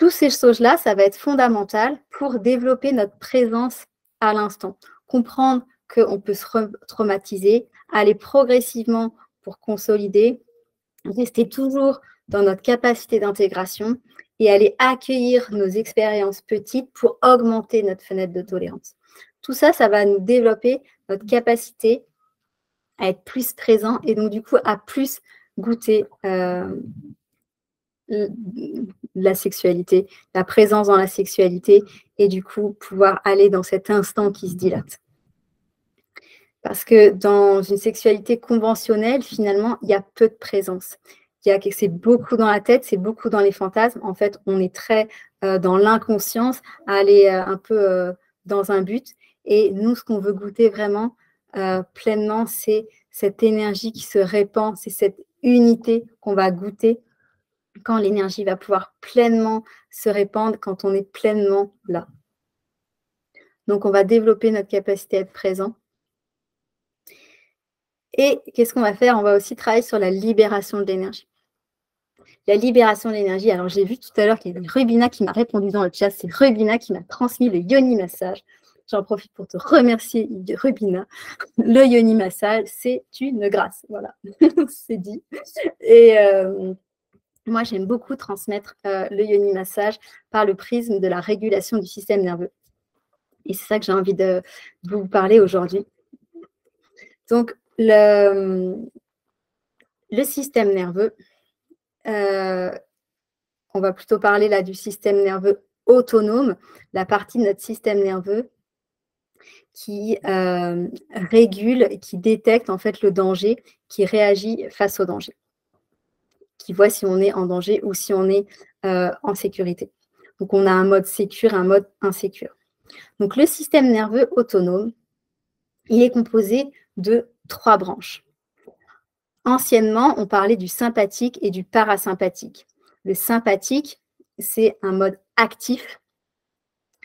toutes ces choses-là, ça va être fondamental pour développer notre présence à l'instant. Comprendre qu'on peut se retraumatiser, aller progressivement pour consolider, rester toujours dans notre capacité d'intégration et aller accueillir nos expériences petites pour augmenter notre fenêtre de tolérance. Tout ça, ça va nous développer notre capacité à être plus présent et donc du coup à plus goûter la sexualité, la présence dans la sexualité et du coup pouvoir aller dans cet instant qui se dilate. Parce que dans une sexualité conventionnelle, finalement, il y a peu de présence. C'est beaucoup dans la tête, c'est beaucoup dans les fantasmes. En fait, on est très dans l'inconscience, à aller un peu dans un but. Et nous, ce qu'on veut goûter vraiment pleinement, c'est cette énergie qui se répand, c'est cette unité qu'on va goûter quand l'énergie va pouvoir pleinement se répandre, quand on est pleinement là. Donc, on va développer notre capacité à être présent. Et qu'est-ce qu'on va faire? On va aussi travailler sur la libération de l'énergie. La libération de l'énergie, alors j'ai vu tout à l'heure qu'il y avait Rubina qui m'a répondu dans le chat, c'est Rubina qui m'a transmis le yoni massage. J'en profite pour te remercier, Rubina. Le yoni massage, c'est une grâce, voilà, c'est dit. Et moi, j'aime beaucoup transmettre le yoni massage par le prisme de la régulation du système nerveux. Et c'est ça que j'ai envie de vous parler aujourd'hui. Donc, le système nerveux, on va plutôt parler là du système nerveux autonome, la partie de notre système nerveux qui régule, qui détecte en fait le danger, qui réagit face au danger, qui voit si on est en danger ou si on est en sécurité. Donc, on a un mode sécure, un mode insécure. Donc, le système nerveux autonome, il est composé de 3 branches. Anciennement, on parlait du sympathique et du parasympathique. Le sympathique, c'est un mode actif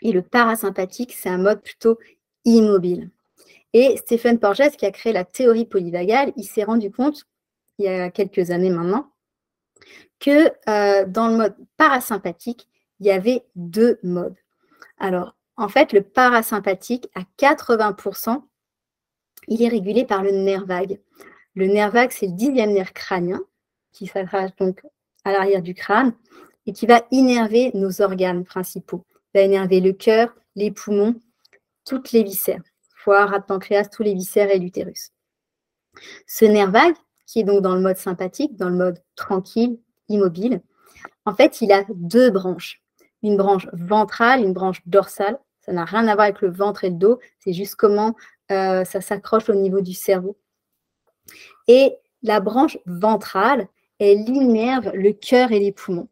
et le parasympathique, c'est un mode plutôt immobile. Et Stephen Porges, qui a créé la théorie polyvagale, il s'est rendu compte, il y a quelques années maintenant, que dans le mode parasympathique, il y avait 2 modes. Alors, en fait, le parasympathique, à 80%, il est régulé par le nerf vague. Le nerf vague, c'est le 10e nerf crânien qui s'attache donc à l'arrière du crâne et qui va innerver nos organes principaux. Il va innerver le cœur, les poumons, toutes les viscères, foie, rate, pancréas, tous les viscères et l'utérus. Ce nerf vague, qui est donc dans le mode sympathique, dans le mode tranquille, immobile, en fait, il a 2 branches. Une branche ventrale, une branche dorsale. Ça n'a rien à voir avec le ventre et le dos, c'est juste comment ça s'accroche au niveau du cerveau. Et la branche ventrale, elle innerve le cœur et les poumons.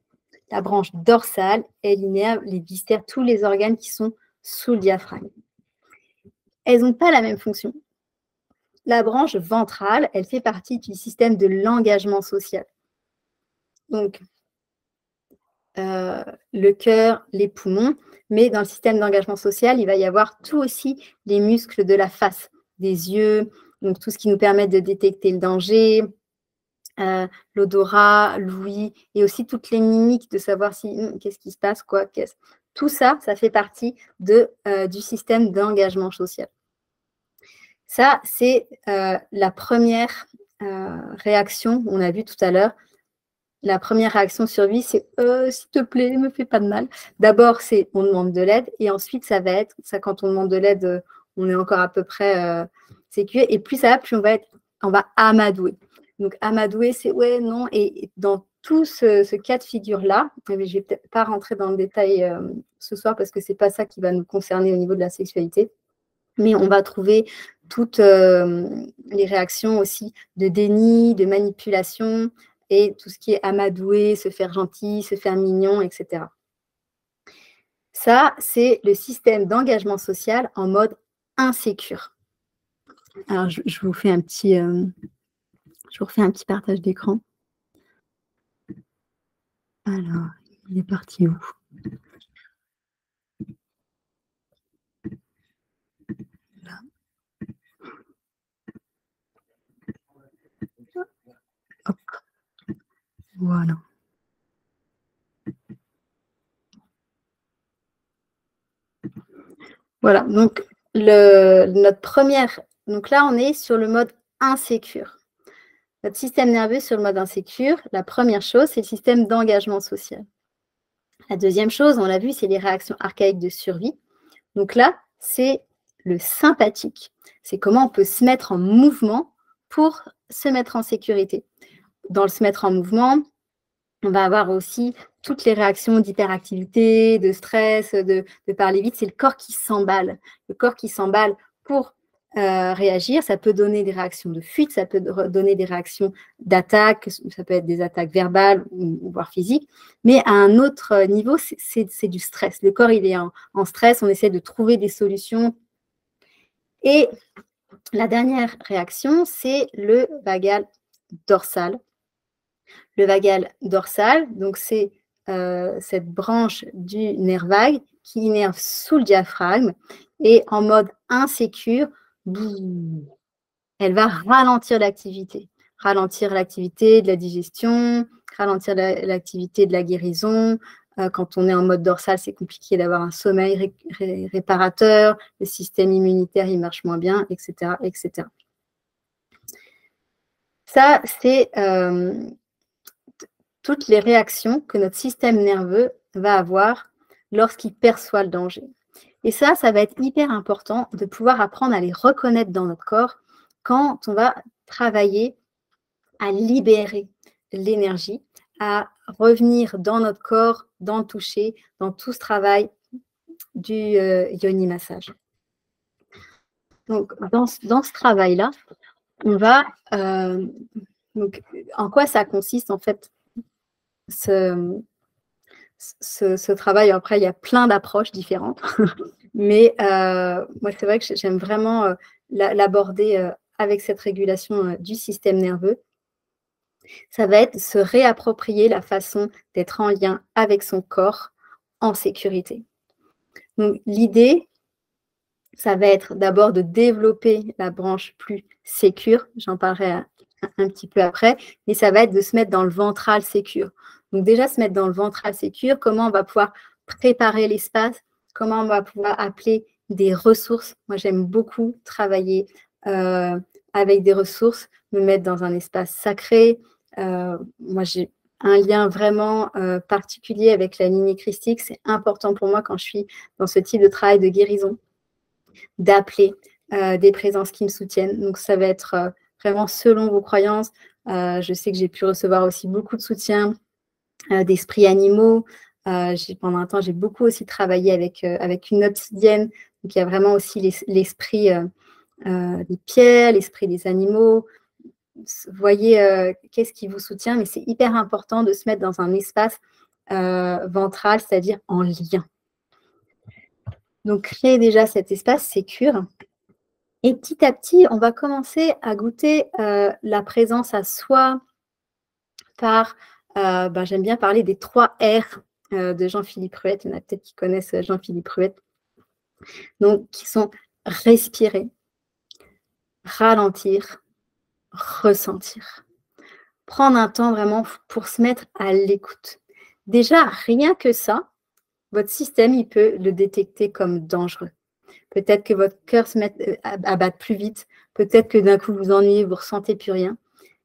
La branche dorsale, elle innerve les viscères, tous les organes qui sont sous le diaphragme. Elles n'ont pas la même fonction. La branche ventrale, elle fait partie du système de l'engagement social. Donc, le cœur, les poumons, mais dans le système d'engagement social, il va y avoir tout aussi les muscles de la face, des yeux, donc tout ce qui nous permet de détecter le danger, l'odorat, l'ouïe, et aussi toutes les mimiques de savoir si qu'est-ce qui se passe, quoi, qu'est-ce. Tout ça, ça fait partie du système d'engagement social. Ça, c'est la première réaction, on a vu tout à l'heure. La première réaction sur lui, c'est s'il te plaît, ne me fais pas de mal. D'abord, c'est on demande de l'aide, et ensuite, ça va être, ça quand on demande de l'aide, on est encore à peu près sécurisé, et plus ça va, plus on va amadouer. Donc, amadouer, c'est ouais, non, et dans tout ce cas de figure-là, je ne vais peut-être pas rentrer dans le détail ce soir parce que ce n'est pas ça qui va nous concerner au niveau de la sexualité, mais on va trouver toutes les réactions aussi de déni, de manipulation, et tout ce qui est amadouer, se faire gentil, se faire mignon, etc. Ça, c'est le système d'engagement social en mode insécure. Alors, je vous fais un petit, je vous refais un petit partage d'écran. Alors, il est parti où? Là. Hop. Voilà. Voilà, donc donc là, on est sur le mode insécure. Notre système nerveux sur le mode insécure, la première chose, c'est le système d'engagement social. La deuxième chose, on l'a vu, c'est les réactions archaïques de survie. Donc là, c'est le sympathique. C'est comment on peut se mettre en mouvement pour se mettre en sécurité. Dans le se mettre en mouvement, on va avoir aussi toutes les réactions d'hyperactivité, de stress, de parler vite. C'est le corps qui s'emballe. Le corps qui s'emballe pour réagir. Ça peut donner des réactions de fuite, ça peut donner des réactions d'attaque, ça peut être des attaques verbales ou voire physiques. Mais à un autre niveau, c'est du stress. Le corps, il est en stress. On essaie de trouver des solutions. Et la dernière réaction, c'est le vagal dorsal. Le vagal dorsal, donc c'est cette branche du nerf vague qui innerve sous le diaphragme et en mode insécure, elle va ralentir l'activité de la digestion, ralentir l'activité de la guérison. Quand on est en mode dorsal, c'est compliqué d'avoir un sommeil réparateur, le système immunitaire, il marche moins bien, etc. etc. Ça, c'est toutes les réactions que notre système nerveux va avoir lorsqu'il perçoit le danger. Et ça va être hyper important de pouvoir apprendre à les reconnaître dans notre corps quand on va travailler à libérer l'énergie, à revenir dans notre corps, dans le toucher, dans tout ce travail du yoni massage. Donc, dans ce travail-là, on va... donc, en quoi ça consiste, en fait, ce travail? Après, il y a plein d'approches différentes, mais moi, c'est vrai que j'aime vraiment l'aborder avec cette régulation du système nerveux. Ça va être se réapproprier la façon d'être en lien avec son corps en sécurité. Donc, l'idée, ça va être d'abord de développer la branche plus sécure, j'en parlerai un petit peu après, mais ça va être de se mettre dans le ventral sécure. Donc déjà, se mettre dans le ventral sécure, comment on va pouvoir préparer l'espace, comment on va pouvoir appeler des ressources. Moi, j'aime beaucoup travailler avec des ressources, me mettre dans un espace sacré. Moi, j'ai un lien vraiment particulier avec la lignée christique. C'est important pour moi quand je suis dans ce type de travail de guérison, d'appeler des présences qui me soutiennent. Donc, ça va être vraiment selon vos croyances. Je sais que j'ai pu recevoir aussi beaucoup de soutien d'esprits animaux. Pendant un temps, j'ai beaucoup aussi travaillé avec une obsidienne. Donc, il y a vraiment aussi l'esprit des pierres, l'esprit des animaux. Voyez qu'est-ce qui vous soutient, mais c'est hyper important de se mettre dans un espace ventral, c'est-à-dire en lien. Donc, créer déjà cet espace sécure. Et petit à petit, on va commencer à goûter la présence à soi par, j'aime bien parler des 3 R de Jean-Philippe Ruette. Il y en a peut-être qui connaissent Jean-Philippe Ruette. Donc, qui sont respirer, ralentir, ressentir. Prendre un temps vraiment pour se mettre à l'écoute. Déjà, rien que ça, votre système, il peut le détecter comme dangereux. Peut-être que votre cœur se met à battre plus vite. Peut-être que d'un coup, vous ennuyez, vous ne ressentez plus rien.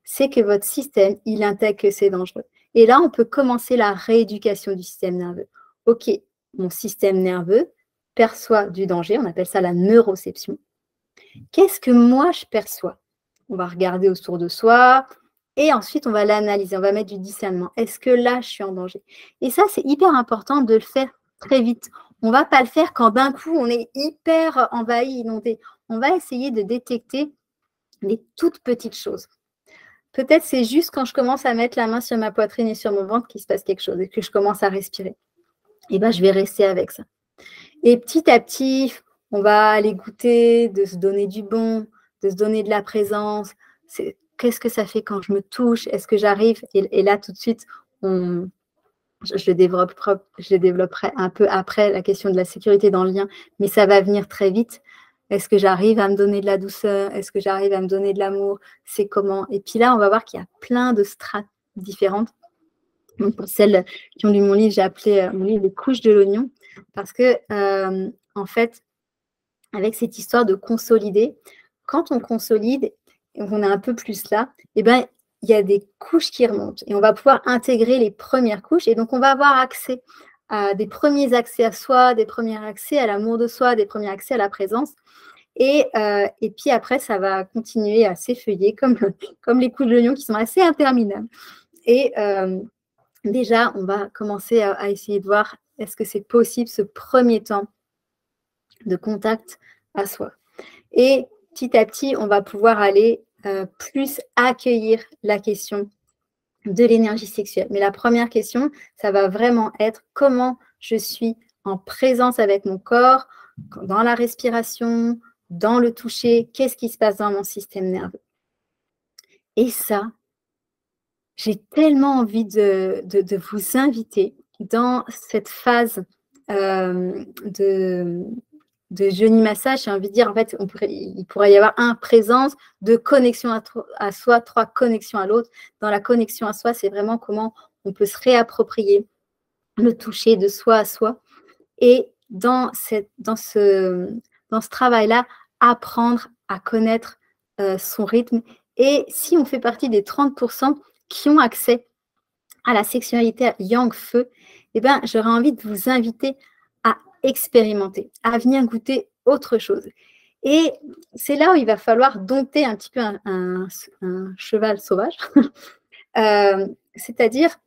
C'est que votre système, il intègre que c'est dangereux. Et là, on peut commencer la rééducation du système nerveux. OK, mon système nerveux perçoit du danger. On appelle ça la neuroception. Qu'est-ce que moi, je perçois? On va regarder autour de soi et ensuite, on va l'analyser. On va mettre du discernement. Est-ce que là, je suis en danger? Et ça, c'est hyper important de le faire très vite. On ne va pas le faire quand d'un coup, on est hyper envahi, inondé. On va essayer de détecter les toutes petites choses. Peut-être c'est juste quand je commence à mettre la main sur ma poitrine et sur mon ventre qu'il se passe quelque chose et que je commence à respirer. Et je vais rester avec ça. Et petit à petit, on va aller goûter, de se donner du bon, de se donner de la présence. Qu'est-ce que ça fait quand je me touche? Est-ce que j'arrive? Et là, tout de suite, je développerai un peu après la question de la sécurité dans le lien, mais ça va venir très vite. Est-ce que j'arrive à me donner de la douceur? Est-ce que j'arrive à me donner de l'amour? C'est comment? Et puis là, on va voir qu'il y a plein de strates différentes. Donc, pour celles qui ont lu mon livre, j'ai appelé mon livre « Les couches de l'oignon » parce que, en fait, avec cette histoire de consolider. Quand on consolide, et on est un peu plus là, eh ben, il y a des couches qui remontent et on va pouvoir intégrer les premières couches et donc on va avoir accès à des premiers accès à soi, des premiers accès à l'amour de soi, des premiers accès à la présence. Et puis après, ça va continuer à s'effeuiller comme les coups de l'oignon qui sont assez interminables. Et déjà, on va commencer à essayer de voir est-ce que c'est possible ce premier temps de contact à soi. Et petit à petit, on va pouvoir aller plus accueillir la question de l'énergie sexuelle. Mais la première question, ça va vraiment être comment je suis en présence avec mon corps, dans la respiration, dans le toucher, qu'est-ce qui se passe dans mon système nerveux. Et ça, j'ai tellement envie de vous inviter dans cette phase de Yoni Massage. J'ai envie de dire, en fait, il pourrait y avoir présence, deux connexions à soi, trois connexions à l'autre. Dans la connexion à soi, c'est vraiment comment on peut se réapproprier le toucher de soi à soi. Et dans ce travail-là, apprendre à connaître son rythme. Et si on fait partie des 30% qui ont accès à la sexualité yang-feu, eh ben, j'aurais envie de vous inviter à expérimenter, à venir goûter autre chose. Et c'est là où il va falloir dompter un petit peu un cheval sauvage. C'est-à-dire,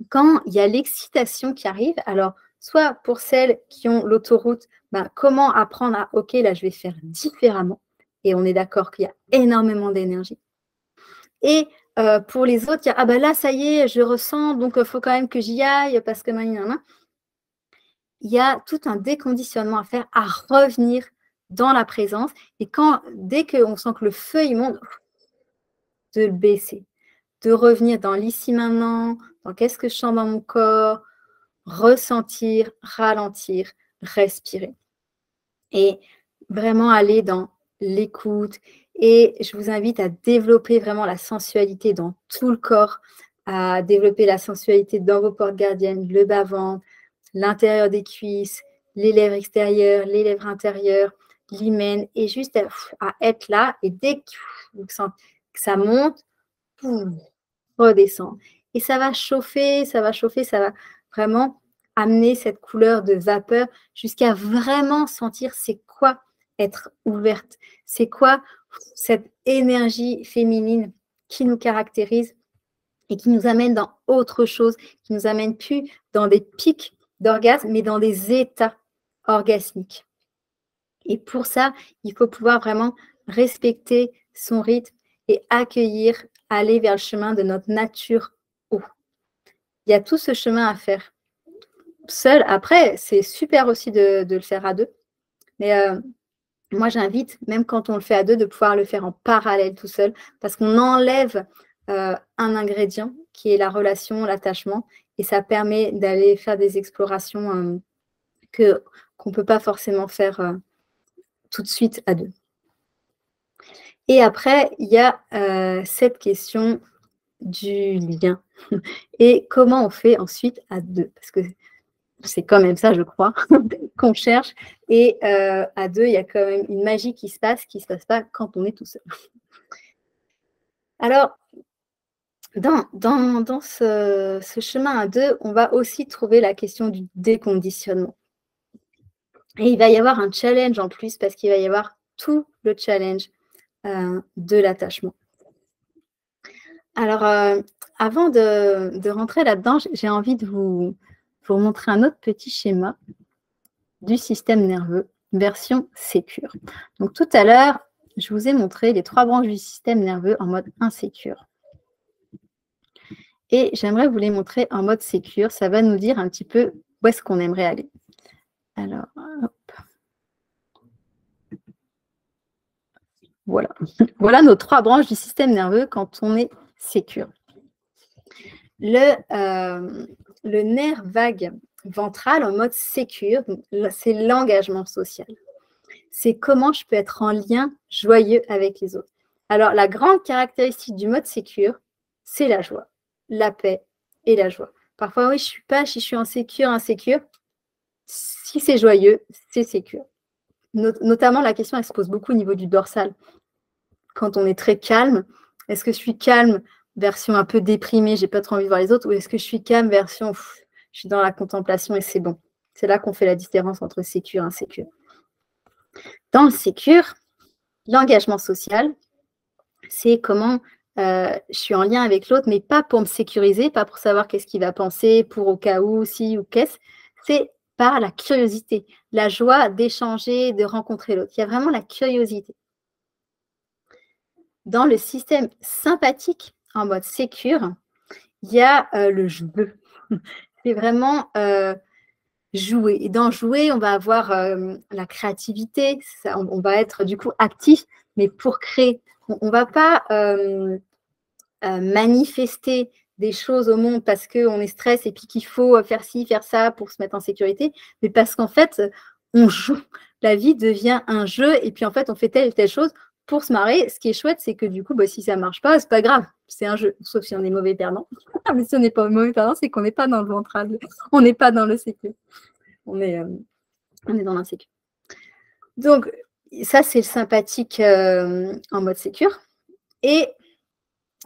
quand il y a l'excitation qui arrive, alors, soit pour celles qui ont l'autoroute, ben, comment apprendre à, OK, là, je vais faire différemment. Et on est d'accord qu'il y a énormément d'énergie. Et pour les autres, il y a, ah ben là, ça y est, je ressens, donc il faut quand même que j'y aille parce que il y a tout un déconditionnement à faire, à revenir dans la présence. Et dès qu'on sent que le feu, il monte, de le baisser, de revenir dans l'ici maintenant, dans qu'est-ce que je sens dans mon corps, ressentir, ralentir, respirer. Et vraiment aller dans l'écoute. Et je vous invite à développer vraiment la sensualité dans tout le corps, à développer la sensualité dans vos portes gardiennes, le bas-ventre, l'intérieur des cuisses, les lèvres extérieures, les lèvres intérieures, l'hymen, et juste à être là. Et dès que vous sentez que ça monte, redescendre. Et ça va chauffer, ça va vraiment amener cette couleur de vapeur jusqu'à vraiment sentir c'est quoi être ouverte, c'est quoi cette énergie féminine qui nous caractérise et qui nous amène dans autre chose, qui nous amène plus dans des pics d'orgasme, mais dans des états orgasmiques. Et pour ça, il faut pouvoir vraiment respecter son rythme et accueillir, aller vers le chemin de notre nature eau. Il y a tout ce chemin à faire seul. Après, c'est super aussi de le faire à deux. Mais moi, j'invite, même quand on le fait à deux, de pouvoir le faire en parallèle tout seul, parce qu'on enlève un ingrédient qui est la relation, l'attachement, et ça permet d'aller faire des explorations qu'on ne peut pas forcément faire tout de suite à deux. Et après, il y a cette question du lien. Et comment on fait ensuite à deux? Parce que c'est quand même ça, je crois, qu'on cherche. Et à deux, il y a quand même une magie qui se passe pas quand on est tout seul. Alors, dans ce chemin à deux, on va aussi trouver la question du déconditionnement. Et il va y avoir un challenge en plus, parce qu'il va y avoir tout le challenge de l'attachement. Alors, avant de rentrer là-dedans, j'ai envie de vous montrer un autre petit schéma du système nerveux, version sécure. Donc, tout à l'heure, je vous ai montré les 3 branches du système nerveux en mode insécure. Et j'aimerais vous les montrer en mode sécure. Ça va nous dire un petit peu où est-ce qu'on aimerait aller. Alors, hop. Voilà. Voilà nos 3 branches du système nerveux quand on est sécure. Le nerf vague ventral en mode sécure, c'est l'engagement social. C'est comment je peux être en lien joyeux avec les autres. Alors, la grande caractéristique du mode sécure, c'est la joie, la paix et la joie. Parfois, oui, je ne suis pas, si je suis insécure. Si c'est joyeux, c'est sécure. notamment, la question, elle se pose beaucoup au niveau du dorsal. Quand on est très calme, est-ce que je suis calme, version un peu déprimée, j'ai pas trop envie de voir les autres, ou est-ce que je suis calme, version je suis dans la contemplation et c'est bon. C'est là qu'on fait la différence entre sécure et insécure. Dans le sécure, l'engagement social, c'est comment je suis en lien avec l'autre, mais pas pour me sécuriser, pas pour savoir qu'est-ce qu'il va penser, pour au cas où, si ou qu'est-ce. C'est par la curiosité, la joie d'échanger, de rencontrer l'autre. Il y a vraiment la curiosité. Dans le système sympathique, en mode sécure, il y a le jeu. C'est vraiment jouer. Et dans jouer, on va avoir la créativité, on va être du coup actif, mais pour créer. On ne va pas manifester des choses au monde parce qu'on est stress et puis qu'il faut faire ci, faire ça pour se mettre en sécurité, mais parce qu'en fait, on joue. La vie devient un jeu et puis en fait, on fait telle ou telle chose pour se marrer. Ce qui est chouette, c'est que du coup, si ça ne marche pas, c'est pas grave. C'est un jeu, sauf si on est mauvais perdant. Mais si on n'est pas mauvais perdant, c'est qu'on n'est pas dans le ventral. On n'est pas dans le sécu. On est dans l'insécu. Donc, ça, c'est le sympathique en mode sécure. Et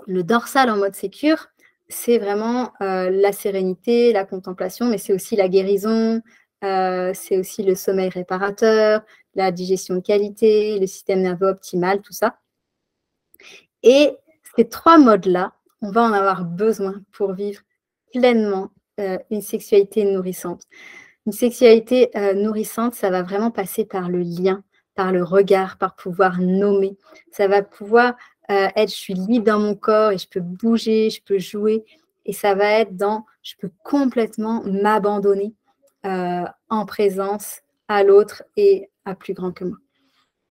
le dorsal en mode sécure, c'est vraiment la sérénité, la contemplation, mais c'est aussi la guérison, c'est aussi le sommeil réparateur, la digestion de qualité, le système nerveux optimal, tout ça. Et ces 3 modes-là, on va en avoir besoin pour vivre pleinement une sexualité nourrissante. Une sexualité nourrissante, ça va vraiment passer par le lien, par le regard, par pouvoir nommer. Ça va pouvoir être, je suis libre dans mon corps et je peux bouger, je peux jouer. Et ça va être dans, je peux complètement m'abandonner en présence à l'autre et à plus grand que moi.